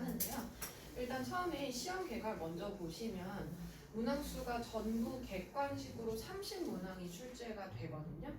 하는데요. 일단 처음에 시험 계획을 먼저 보시면 문항수가 전부 객관식으로 30문항이 출제가 되거든요.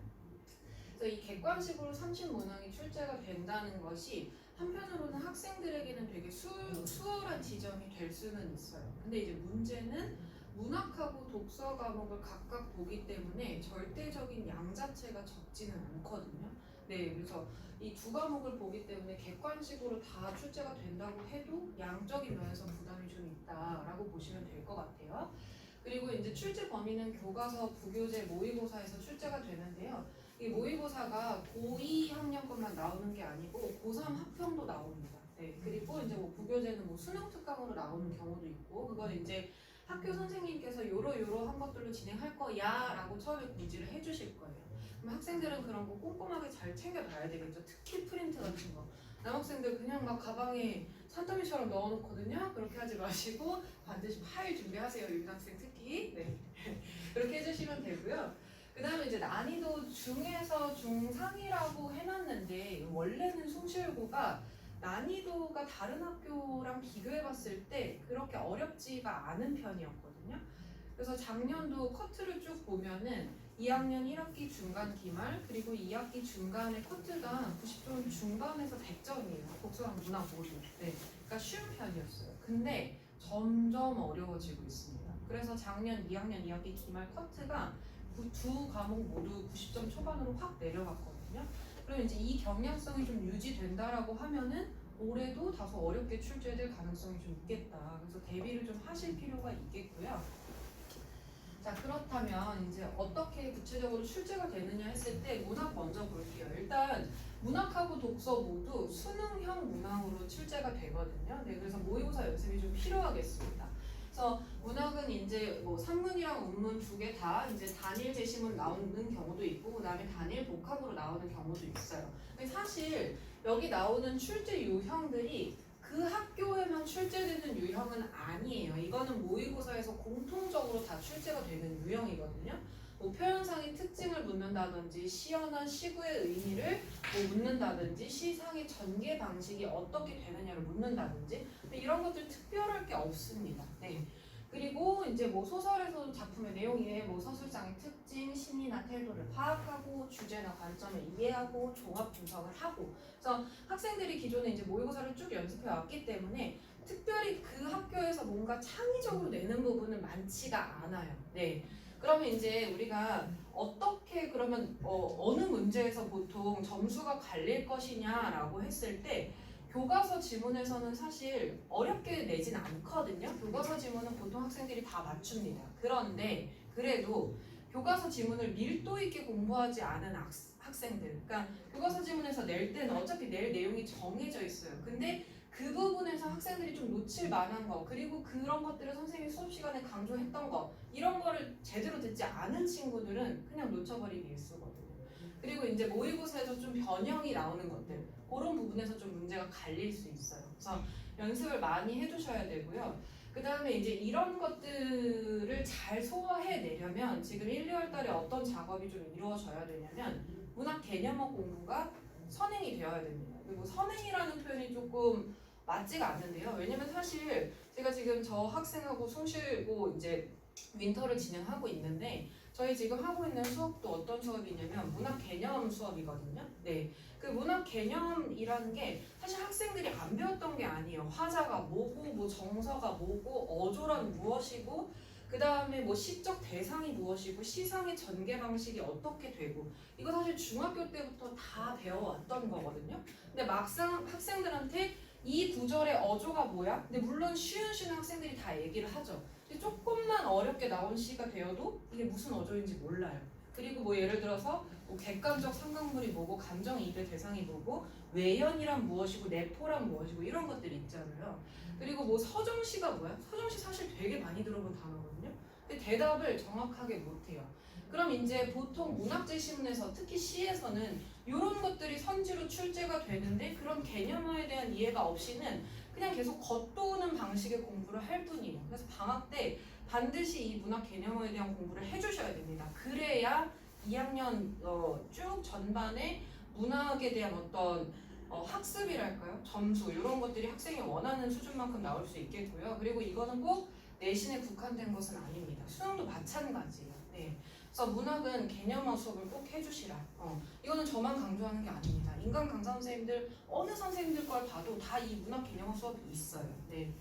그래서 이 객관식으로 30문항이 출제가 된다는 것이 한편으로는 학생들에게는 되게 수월한 지점이 될 수는 있어요. 근데 이제 문제는 문학하고 독서 과목을 각각 보기 때문에 절대적인 양 자체가 적지는 않거든요. 네, 그래서 이 두 과목을 보기 때문에 객관식으로 다 출제가 된다고 해도 양적인 면에서 부담이 좀 있다라고 보시면 될 것 같아요. 그리고 이제 출제 범위는 교과서, 부교재, 모의고사에서 출제가 되는데요. 이 모의고사가 고2 학년 것만 나오는 게 아니고 고3 합평도 나옵니다. 네, 그리고 이제 뭐 부교재는 뭐 수능 특강으로 나오는 경우도 있고, 그건 이제 학교 선생님께서 요러한 것들로 진행할 거야 라고 처음에 공지를 해주실 거예요. 그럼 학생들은 그런 거 꼼꼼하게 잘 챙겨봐야 되겠죠. 특히 프린트 같은 거. 남학생들 그냥 막 가방에 산더미처럼 넣어놓거든요. 그렇게 하지 마시고 반드시 파일 준비하세요. 유학생 특히. 네. 그렇게 해주시면 되고요. 그 다음에 이제 난이도 중에서 중상이라고 해놨는데 원래는 숭실고가 난이도가 다른 학교랑 비교해봤을 때 그렇게 어렵지가 않은 편이었거든요. 그래서 작년도 커트를 쭉 보면은 2학년 1학기 중간 기말 그리고 2학기 중간에 커트가 90점 중반에서 100점이에요. 독서랑 문학 모두. 네, 그러니까 쉬운 편이었어요. 근데 점점 어려워지고 있습니다. 그래서 작년 2학년 2학기 기말 커트가 두 과목 모두 90점 초반으로 확 내려갔거든요. 그럼 이제 이 경량성이 좀 유지된다라고 하면은 올해도 다소 어렵게 출제될 가능성이 좀 있겠다. 그래서 대비를 좀 하실 필요가 있겠고요. 자, 그렇다면 이제 어떻게 구체적으로 출제가 되느냐 했을 때 문학 먼저 볼게요. 일단 문학하고 독서 모두 수능형 문항으로 출제가 되거든요. 네, 그래서 모의고사 연습이 좀 필요하겠습니다. 그래서 문학은 이제 뭐 산문이랑 운문 두 개 다 이제 단일 제시문 나오는 경우도 있고 그다음에 단일 복합으로 나오는 경우도 있어요. 근데 사실 여기 나오는 출제 유형들이 그 학교에만 출제되는 유형은 아니에요. 이거는 모의고사에서 공통적으로 다 출제가 되는 유형이거든요. 뭐 표현상의 특징을 묻는다든지 시어나 시구의 의미를 뭐 묻는다든지 시상의 전개 방식이 어떻게 되느냐를 묻는다든지 이런 것들 특별할 게 없습니다. 네. 그리고 이제 뭐 소설에서도 작품의 내용에 뭐 서술상의 특징, 심리나 태도를 파악하고 주제나 관점을 이해하고 종합 분석을 하고 그래서 학생들이 기존에 이제 모의고사를 쭉 연습해 왔기 때문에 특별히 그 학교에서 뭔가 창의적으로 내는 부분은 많지가 않아요. 네. 그러면 이제 우리가 어떻게 그러면 어느 문제에서 보통 점수가 갈릴 것이냐라고 했을 때 교과서 지문에서는 사실 어렵게 내진 않거든요. 교과서 지문은 보통 학생들이 다 맞춥니다. 그런데 그래도 교과서 지문을 밀도 있게 공부하지 않은 학생들, 그러니까 교과서 지문에서 낼 때는 어차피 낼 내용이 정해져 있어요. 근데 그 부분에서 학생들이 좀 놓칠 만한 거, 그리고 그런 것들을 선생님이 수업 시간에 강조했던 거, 이런 거를 제대로 듣지 않은 친구들은 그냥 놓쳐버리기 일쑤거든요. 그리고 이제 모의고사에서 좀 변형이 나오는 것들, 그런 부분에서 좀 문제가 갈릴 수 있어요. 그래서 연습을 많이 해두셔야 되고요. 그 다음에 이제 이런 것들을 잘 소화해내려면 지금 1, 2월 달에 어떤 작업이 좀 이루어져야 되냐면 문학 개념학 공부가 선행이 되어야 됩니다. 그리고 선행이라는 표현이 조금 맞지가 않는데요. 왜냐면 사실 제가 지금 저 학생하고 숭실고 이제 윈터를 진행하고 있는데 저희 지금 하고 있는 수업도 어떤 수업이냐면 문학 개념 수업이거든요. 네, 그 문학 개념이라는 게 사실 학생들이 안 배웠던 게 아니에요. 화자가 뭐고, 뭐 정서가 뭐고, 어조란 무엇이고, 그 다음에 뭐 시적 대상이 무엇이고, 시상의 전개 방식이 어떻게 되고, 이거 사실 중학교 때부터 다 배워왔던 거거든요. 근데 막상 학생들한테 이 구절의 어조가 뭐야? 근데 물론 쉬운 학생들이 다 얘기를 하죠. 조금만 어렵게 나온 시가 되어도 이게 무슨 어조인지 몰라요. 그리고 뭐 예를 들어서 뭐 객관적 상각물이 뭐고 감정이입의 대상이 뭐고 외연이란 무엇이고 내포란 무엇이고 이런 것들이 있잖아요. 그리고 뭐 서정시가 뭐야? 서정시 사실 되게 많이 들어본 단어거든요. 근데 대답을 정확하게 못해요. 그럼 이제 보통 문학제시문에서 특히 시에서는 이런 것들이 선지로 출제가 되는데 그런 개념화에 대한 이해가 없이는 그냥 계속 겉도는 방식의 공부를 할 뿐이에요. 그래서 방학 때 반드시 이 문학 개념화에 대한 공부를 해주셔야 됩니다. 그래야 2학년 쭉 전반에 문학에 대한 어떤 학습이랄까요? 점수 이런 것들이 학생이 원하는 수준만큼 나올 수 있겠고요. 그리고 이거는 꼭 내신에 국한된 것은 아닙니다. 수능도 마찬가지예요. 네. 그래서 문학은 개념어 수업을 꼭 해주시라. 이거는 저만 강조하는 게 아닙니다. 인간 강사 선생님들 어느 선생님들 걸 봐도 다 이 문학 개념어 수업이 있어요. 네.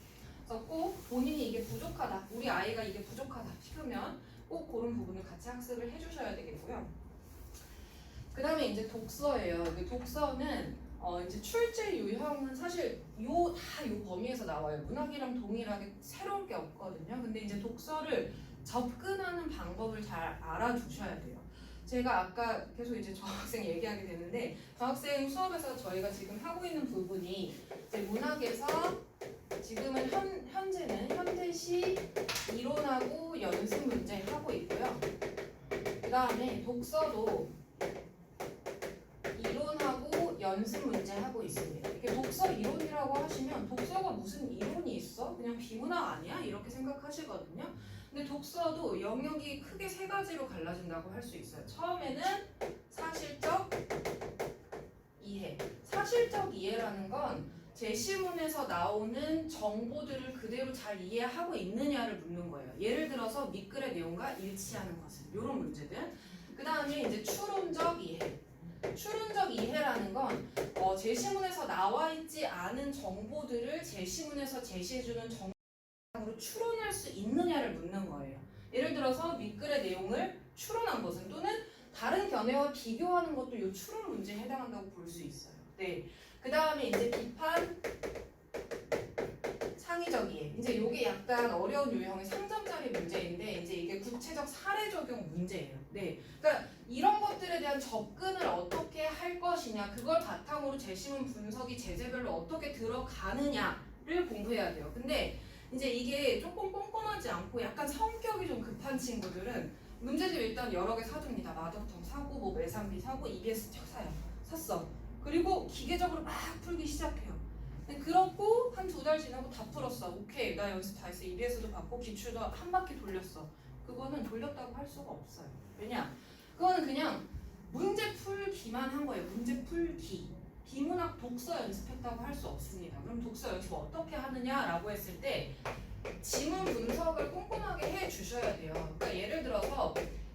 그래서 꼭 본인이 이게 부족하다, 우리 아이가 이게 부족하다 싶으면 꼭 그런 부분을 같이 학습을 해주셔야 되겠고요. 그 다음에 이제 독서예요. 그 독서는 이제 출제 유형은 사실 요 범위에서 나와요. 문학이랑 동일하게 새로울 게 없거든요. 근데 이제 독서를 접근하는 방법을 잘 알아두셔야 돼요. 제가 아까 계속 이제 저 학생 얘기하게 되는데 저 학생 수업에서 저희가 지금 하고 있는 부분이 이제 문학에서 지금은 현재는 현대시 이론하고 연습 문제 하고 있고요. 그 다음에 독서도 이론하고 연습 문제 하고 있습니다. 이게 독서 이론이라고 하시면 독서가 무슨 이론이 있어? 그냥 비문학 아니야? 이렇게 생각하시거든요. 근데 독서도 영역이 크게 세 가지로 갈라진다고 할 수 있어요. 처음에는 사실적 이해. 사실적 이해라는 건 제시문에서 나오는 정보들을 그대로 잘 이해하고 있느냐를 묻는 거예요. 예를 들어서 밑글의 내용과 일치하는 것은 이런 문제들. 그 다음에 이제 추론적 이해. 추론적 이해라는 건 제시문에서 나와 있지 않은 정보들을 제시문에서 제시해주는 정보로 추론할 수 있느냐를 묻는 거예요. 예를 들어서 밑글의 내용을 추론한 것은 또는 다른 견해와 비교하는 것도 이 추론 문제에 해당한다고 볼 수 있어요. 네. 그 다음에 이제 비판, 창의적 이해. 이제 이게 약간 어려운 유형의 3점짜리 문제인데 이제 이게 구체적 사례 적용 문제예요. 네. 그러니까 이런 것들에 대한 접근을 어떻게 할 것이냐, 그걸 바탕으로 제시문 분석이 제재별로 어떻게 들어가느냐를 공부해야 돼요. 근데 이제 이게 조금 꼼꼼하지 않고 약간 성격이 좀 급한 친구들은 문제집 일단 여러 개 사줍니다. 마더텅 사고, 뭐 매산비 사고, EBS 책 사요. 샀어. 그리고 기계적으로 막 풀기 시작해요. 그렇고 한 2달 지나고 다 풀었어. 오케이, 나 연습 다 했어. EBS도 받고 기출도 한 바퀴 돌렸어. 그거는 돌렸다고 할 수가 없어요. 왜냐? 그거는 그냥 문제 풀기만 한 거예요. 문제 풀기. 비문학 독서 연습했다고 할 수 없습니다. 그럼 독서 연습 어떻게 하느냐라고 했을 때 지문 분석을 꼼꼼하게 해 주셔야 돼요. 그러니까 예를 들어서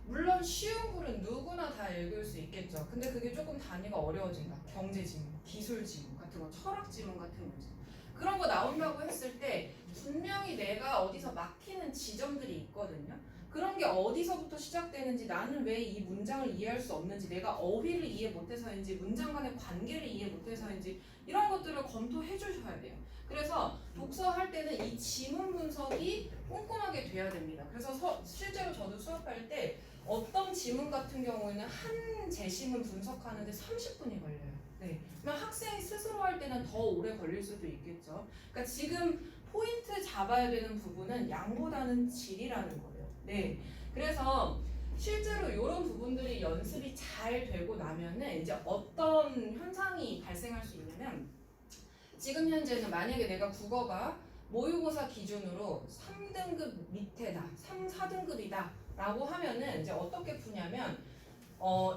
물론 쉬운 글은 누구나 다 읽을 수 있겠죠. 근데 그게 조금 단위가 어려워진다. 경제 지문, 기술 지문 같은 거, 철학 지문 같은 문제. 그런 거 나온다고 했을 때 분명히 내가 어디서 막히는 지점들이 있거든요. 그런 게 어디서부터 시작되는지, 나는 왜 이 문장을 이해할 수 없는지, 내가 어휘를 이해 못해서인지, 문장 간의 관계를 이해 못해서인지 이런 것들을 검토해 주셔야 돼요. 그래서 독서할 때는 이 지문 분석이 꼼꼼하게 돼야 됩니다. 그래서 실제로 저도 수업할 때 어떤 지문 같은 경우에는 한 제시문 분석하는데 30분이 걸려요. 네. 그러면 학생이 스스로 할 때는 더 오래 걸릴 수도 있겠죠. 그러니까 지금 포인트 잡아야 되는 부분은 양보다는 질이라는 거예요. 네. 그래서 실제로 이런 부분들이 연습이 잘 되고 나면은 이제 어떤 현상이 발생할 수 있냐면 지금 현재는 만약에 내가 국어가 모의고사 기준으로 3등급 밑에다, 3, 4등급이다 라고 하면은 이제 어떻게 푸냐면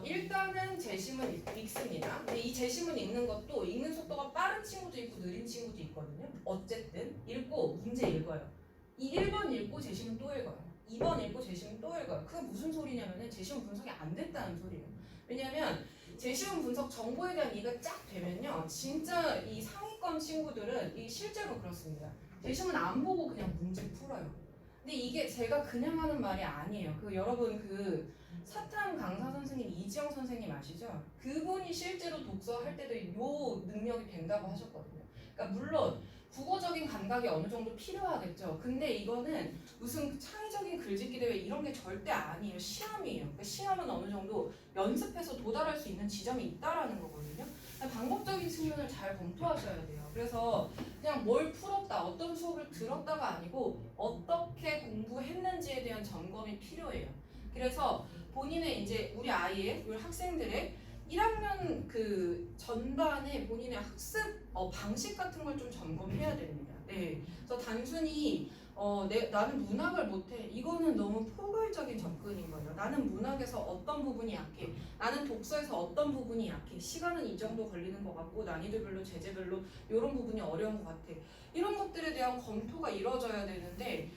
일단은 제시문 읽습니다. 근데 이 제시문 읽는 것도 읽는 속도가 빠른 친구도 있고 느린 친구도 있거든요. 어쨌든 읽고 문제 읽어요. 이 1번 읽고 제시문 또 읽어요. 2번 읽고 제시문 또 읽어요. 그게 무슨 소리냐면은 제시문 분석이 안 됐다는 소리예요. 왜냐면 제시문 분석 정보에 대한 이해가 쫙 되면요, 진짜 이 상위권 친구들은 이 실제로 그렇습니다. 제시문 안 보고 그냥 문제 풀어요. 근데 이게 제가 그냥 하는 말이 아니에요. 여러분 사탐 강사 선생님 이지영 선생님 아시죠? 그분이 실제로 독서할 때도 요 능력이 된다고 하셨거든요. 그러니까 물론 국어적인 감각이 어느 정도 필요하겠죠. 근데 이거는 무슨 창의적인 글짓기 대회 이런 게 절대 아니에요. 시험이에요. 그러니까 시험은 어느 정도 연습해서 도달할 수 있는 지점이 있다라는 거거든요. 방법적인 측면을 잘 검토하셔야 돼요. 그래서 그냥 뭘 풀었다, 어떤 수업을 들었다가 아니고 어떻게 공부했는지에 대한 점검이 필요해요. 그래서 본인의 이제 우리 학생들의 1학년 전반에 본인의 학습 방식 같은 걸 좀 점검해야 됩니다. 네. 그래서 단순히 나는 문학을 못해. 이거는 너무 포괄 효율적인 접근인 거죠. 나는 문학에서 어떤 부분이 약해, 나는 독서에서 어떤 부분이 약해, 시간은 이 정도 걸리는 것 같고 난이도별로 제재별로 이런 부분이 어려운 것 같아. 이런 것들에 대한 검토가 이루어져야 되는데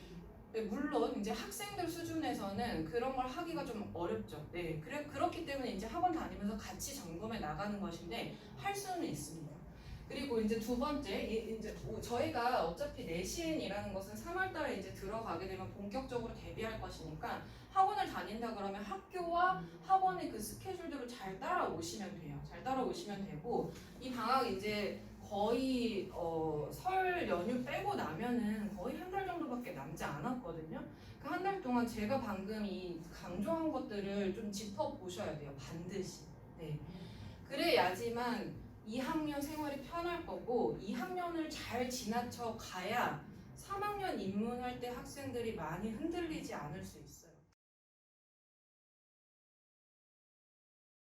네, 물론 이제 학생들 수준에서는 그런 걸 하기가 좀 어렵죠. 네, 그렇기 때문에 이제 학원 다니면서 같이 점검해 나가는 것인데 할 수는 있습니다. 그리고 이제 두 번째, 이제 저희가 어차피 내신이라는 것은 3월달에 이제 들어가게 되면 본격적으로 대비할 것이니까 학원을 다닌다 그러면 학교와 학원의 그 스케줄대로 잘 따라오시면 돼요. 잘 따라오시면 되고 이 방학 이제 거의 설 연휴 빼고 나면은 거의 한 달 정도밖에 남지 않았거든요. 그 한 달 동안 제가 방금 이 강조한 것들을 좀 짚어 보셔야 돼요. 반드시. 네. 그래야지만 2학년 생활이 편할 거고 2학년을 잘 지나쳐 가야 3학년 입문할 때 학생들이 많이 흔들리지 않을 수 있어요.